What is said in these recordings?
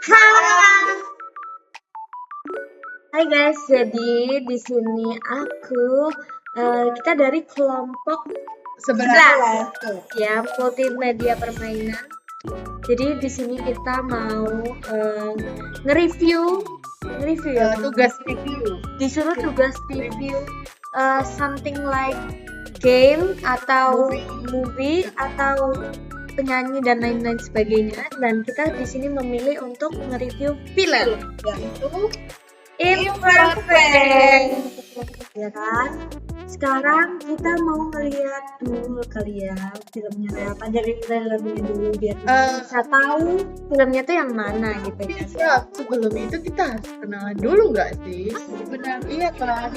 Hai. Hai guys, jadi di sini kita dari kelompok 11 ya, multimedia permainan. Jadi di sini kita mau nge-review ya, tugas review. disuruh tugas review something like game atau movie atau penyanyi dan lain-lain sebagainya, dan kita di sini memilih untuk nge-review film Yaitu Imperfect, ya kan? Sekarang kita mau ngeliat dulu kali ya filmnya kayak apa, dari trailernya dulu biar kita bisa tahu filmnya tuh yang mana gitu ya. ya, sebelum itu kita harus kenalan dulu nggak sih? Benar, iya kan?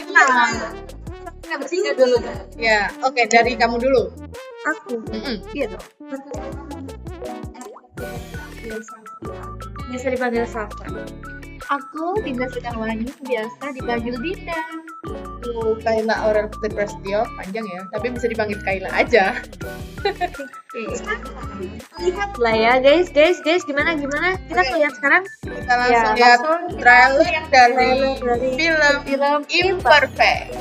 Kita bertiga dulu kan? Ya, oke, dari kamu dulu. Aku, Iya dong. biasa dipanggil Safa. Aku Dinda Sekarwangi, biasa dipanggil Dinda. Kaila Aurel Putri Prasetyo, panjang ya, tapi bisa dipanggil Kaila aja. Lihat lah ya guys, gimana kita lihat sekarang. Kita langsung lihat trailer dari film Imperfect.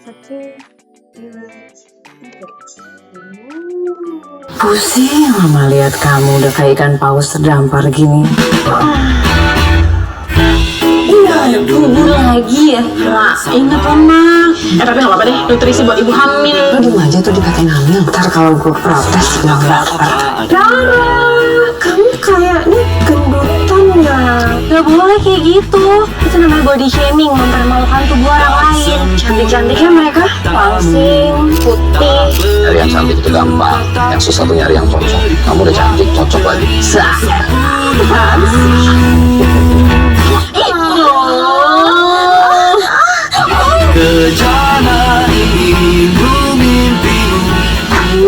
Satu, dua, tiga. Pusing mama lihat kamu udah kayak ikan paus terdampar gini. Iya, kubur lagi ya. Nah, ingat mama. Tapi nggak apa-apa deh, nutrisi buat ibu hamil. Lu diem aja tuh dikatain hamil. Ntar kalau gue protes bilang lapar. Dara, kamu kayaknya gendutan ya. Gak boleh kayak gitu. Itu namanya body shaming, mempermalukan tubuh orang lain. Cantik-cantiknya mereka langsing, putih. Nyari yang cantik itu gampang, yang susah tuh nyari yang cocok. Kamu udah cantik, cocok lagi.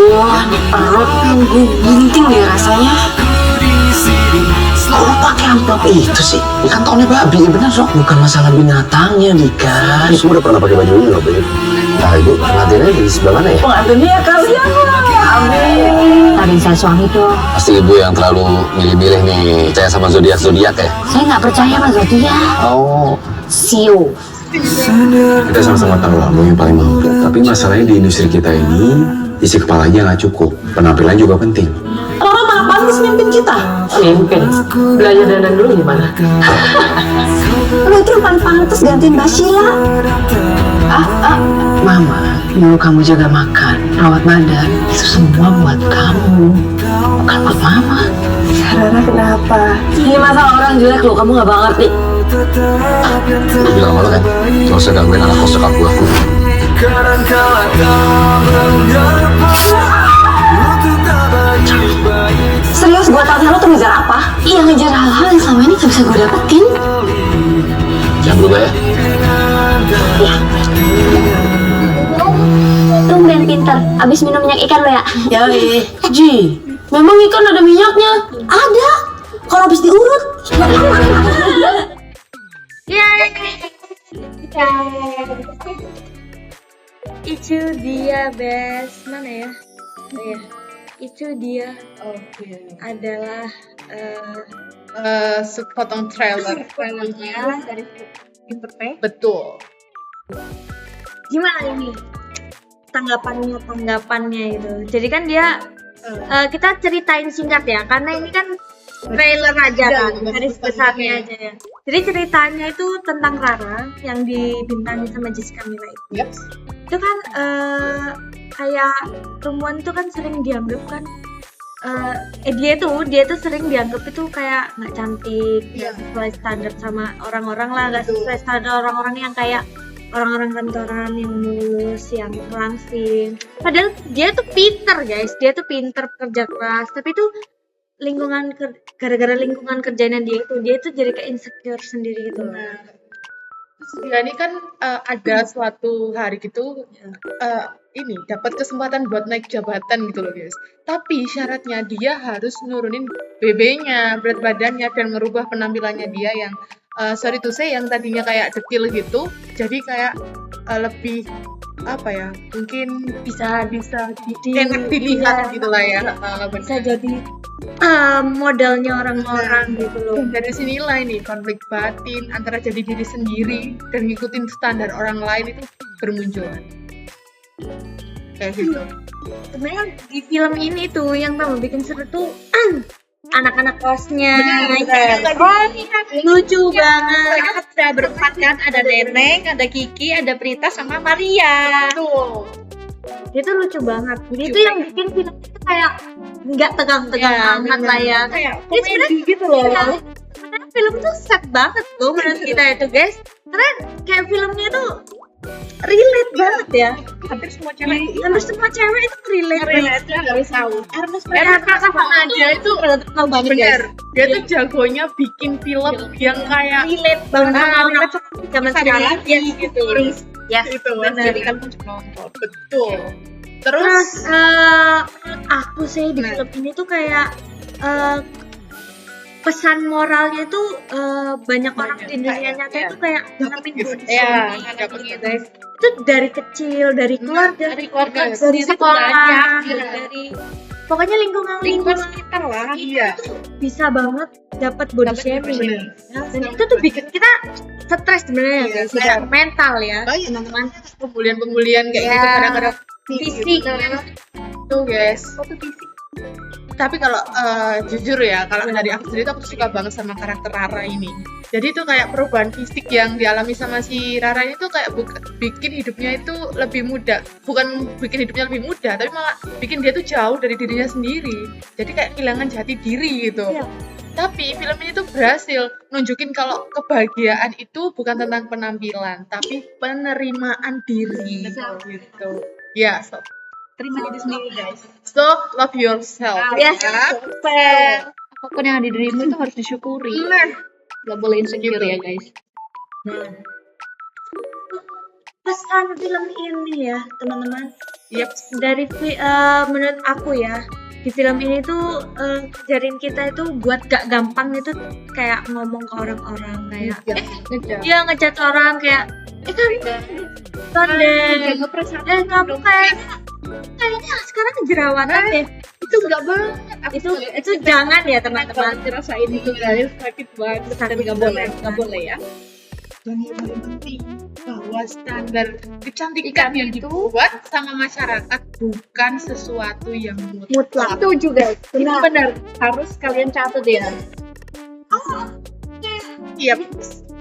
Wah, perut gue gunting deh rasanya. Kok lu pakai amplop itu sih? Ikan tahunnya babi, ya bener dong. Bukan masalah binatangnya, Dika. Lu semua udah pernah pakai baju ini loh, Beb. Nah, ibu pengantinnya di sebelah mana ya? Pengantinnya ya kalian lah. Amin. Tadi saya suami tuh. Pasti ibu yang terlalu milih-milih nih. Percaya sama zodiak ya? Saya nggak percaya sama zodiak. Oh, Siu. kita sama-sama tahu kamu yang paling mampu. Tapi masalahnya di industri kita ini, isi kepala aja nggak cukup. Penampilan juga penting. Roro malah pantas mimpin kita. Mimpin? Belajar dandan dulu gimana? Lu itu paling pantas gantiin Mbak Sheila. Mama, dulu kamu jaga makan, rawat badan, itu semua buat kamu, bukan buat mama. Rara kenapa? Ini masalah orang jelek lo, kamu gak bakal ngerti. Gue bilang sama lo kan, gak usah gangguin anak kos sekap gue. Serius, gue tanya lo tuh ngejar apa? Iya, ngejar hal-hal yang selama ini gak bisa gue dapetin. Jangan berubah ya. Tumben pinter, abis minum minyak ikan lo ya? Yoi. Ji, memang ikan ada minyaknya? Ada, kalau habis diurut. Itu dia best mana ya? Oh ya, itu dia adalah Sepotong trailernya dari Imperfect. betul. Gimana ini tanggapannya itu? Jadi kan dia kita ceritain singkat ya, karena ini kan trailer aja kan, garis besarnya aja ya. Jadi ceritanya itu tentang Rara yang dibintangi sama Jessica Mila itu. Yep. Itu kan kayak perempuan itu kan sering dianggap kan dia tuh sering dianggap itu kayak nggak cantik, nggak sesuai standar sama orang-orang lah, nggak sesuai standar orang-orang yang kayak orang-orang kantoran yang mulus, yang langsing. Padahal dia tuh pinter guys, dia tuh pinter, kerja keras, tapi tuh gara-gara lingkungan kerjanya dia tuh jadi kayak insecure sendiri gitu lah. Terus dia ini kan ada suatu hari gitu ini dapat kesempatan buat naik jabatan gitu loh guys. Tapi syaratnya dia harus nurunin BB-nya, berat badannya, dan merubah penampilannya dia yang sorry to say yang tadinya kayak dekil gitu, jadi kayak lebih apa ya, mungkin bisa enak dilihat gitu lah ya. bisa jadi modelnya orang-orang gitu loh. Dan dari sinilah ini konflik batin antara jadi diri sendiri dan ngikutin standar orang lain itu bermunculan. Kayak gitu. Sebenarnya di film ini tuh yang tambah bikin seru tuh anak-anak kosnya. Lucu banget. Mereka sudah berempat kan, ada Neneng, ada Kiki, ada Prita sama Maria. Tuh. Itu lucu banget. Itu yang bikin film itu kayak nggak tegang-tegang amat lah ya. Kayak Ini komedi gitu loh. sebenarnya film tuh sad banget loh menurut kita itu guys. Karena kayak filmnya tuh relate banget ya. Hampir semua cewek Hampir semua cewek itu relate banget. harus tahu. Ernest Prakasa dia itu Tahu banget guys. bener. Dia tuh jagonya bikin film yang kayak Relate banget sama orang zaman sekarang. Ya gitu. Ya, itu. Jadi kan untuk nonton. Betul. Terus Terus menurut aku sih di Nah. film ini tuh kayak pesan moralnya tuh banyak orang di dunia nyata ya. itu kayak ngalamin body Iya, shaming dapat gitu guys. Itu dari kecil, dari keluarga, dari keluarga dari sendiri tuh sekolah, banyak, ya. dari pokoknya lingkungan sekitar lah. iya, bisa banget dapat body Dapat shaming. body Ya, dan itu tuh bikin kita stres sebenarnya Iya, guys, secara mental ya. banyak teman-teman pembulian kayak Ya, gitu gara-gara fisik. tuh guys. Tapi kalau jujur ya, kalau dari aku sendiri tuh aku suka banget sama karakter Rara ini. Jadi tuh kayak perubahan fisik yang dialami sama si Rara ini tuh kayak bikin hidupnya itu lebih mudah. Bukan bikin hidupnya lebih mudah, tapi malah bikin dia tuh jauh dari dirinya sendiri. Jadi kayak kehilangan jati diri gitu. Iya. Tapi film ini tuh berhasil nunjukin kalau kebahagiaan itu bukan tentang penampilan, tapi penerimaan diri gitu. Ya, so Terima diri sendiri guys. love yourself. Yes. Ya. Apapun yang ada di dirimu itu harus disyukuri. Nah, Gak boleh insecure ya guys. Pesan film ini ya teman-teman, yep. dari menurut aku ya, di film ini tuh ngajarin kita itu buat gak gampang itu kayak ngomong ke orang-orang kayak dia ngejat orang kayak kamu kamu kayaknya sekarang jerawatan deh. Itu enggak banget. Itu jangan ya teman-teman. Ngerasain itu guys, sakit banget. Dan nggak boleh ya. Dan yang paling penting bahwa standar kecantikan yang dibuat sama masyarakat bukan sesuatu yang mutlak. Itu juga benar. Harus kalian catat ya. Yep.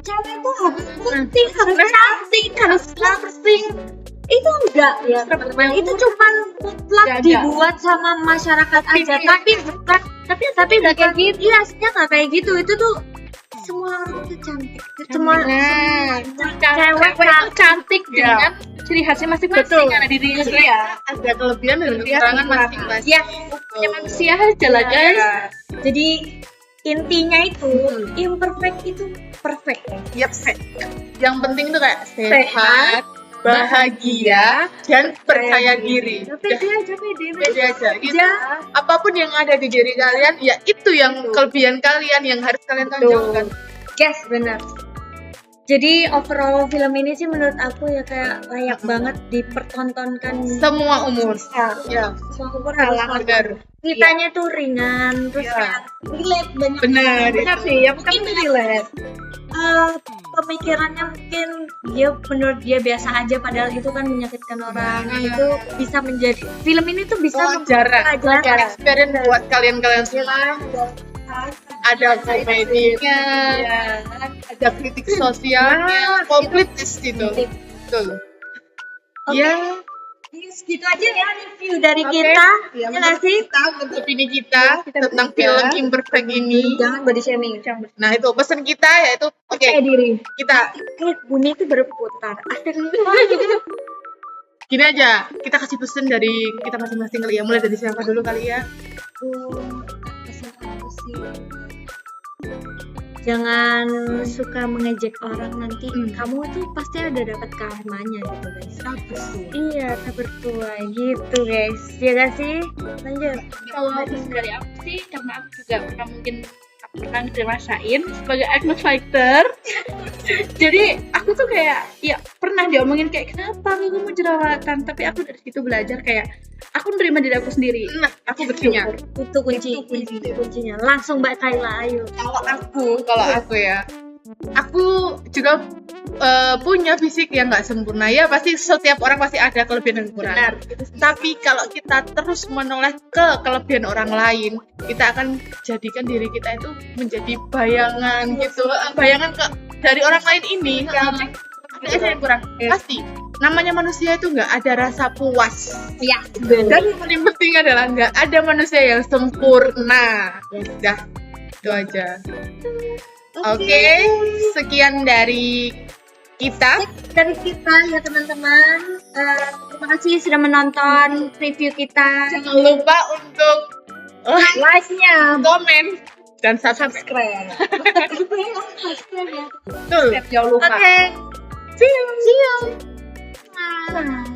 Cewek tuh harus putih, harus cantik, harus langsing. Itu enggak ya teman-teman. Itu cuma mutlak Enggak. dibuat sama masyarakat aja. Tapi enggak kayak gitu. Iya, aslinya enggak kayak gitu. Itu tuh semua orang tuh cantik. Semua cewek itu cantik Ya. dengan ciri khasnya masing-masing ada di dirinya sendiri ya. Ada kelebihan dan kekurangan masing-masing. ya. Punya manusia aja lah guys. Jadi intinya itu imperfect itu perfect. Yep. Yang penting tuh kayak sehat, bahagia, dan percaya diri. Pede aja. Pede aja. Gitu. Apapun yang ada di diri kalian, ya itu yang kelebihan kalian yang harus kalian tonjolkan. Yes, benar. Jadi overall film ini sih menurut aku ya kayak layak banget dipertontonkan. Semua umur. Ya, Semua umur harus nonton. benar. Ceritanya tuh ringan, terus Iya. kayak relate banyak. Benar. Benar sih, yang bukan relate. Pemikirannya mungkin dia menurut dia biasa aja padahal itu kan menyakitkan orang. Itu bisa menjadi film ini tuh bisa Pelajaran. pelajaran. Experience buat kalian-kalian semua. Ada komedinya, ada kritik sosialnya, komplit di situ. Betul. Oke. Ya, Segitu aja ya review dari Oke. kita. ya Ya nggak sih? menurut opini kita tentang film Imperfect ini. Jangan body shaming. Nah, itu pesan kita yaitu oke, Diri. kita Bumi itu berputar. gini aja, kita kasih pesan dari kita masing-masing kali ya. Mulai dari siapa dulu kali ya? Pesan aku sih, jangan suka mengejek orang, nanti kamu tuh pasti ada dapat karmanya gitu guys. Iya, tak bertuai gitu guys. Ya gak sih? Lanjut. Kalau dari aku sih, karena aku juga pernah mungkin pernah dirasain sebagai Agnes Fighter. Jadi aku tuh kayak ya pernah diomongin kayak kenapa lu mau jerawatan, tapi aku dari situ belajar kayak aku nerima diri aku sendiri. Nah, aku bersyukur. Itu kuncinya. Langsung Mbak Kayla, ayo. Kalau aku ya, aku juga punya fisik yang nggak sempurna ya, pasti setiap orang pasti ada kelebihan dan kekurangan. Tapi kalau kita terus menoleh ke kelebihan orang lain, kita akan jadikan diri kita itu menjadi bayangan gitu, bayangan dari orang lain ini. Ada aja yang kurang. Pasti namanya manusia itu nggak ada rasa puas. Iya. Dan yang paling penting adalah nggak ada manusia yang sempurna. Udah, itu aja. Oke, sekian dari kita. Ya teman-teman. Terima kasih sudah menonton review kita. Jangan lupa untuk Like-nya. komen dan subscribe. Betul. Jangan lupa. Oke. See you. Bye.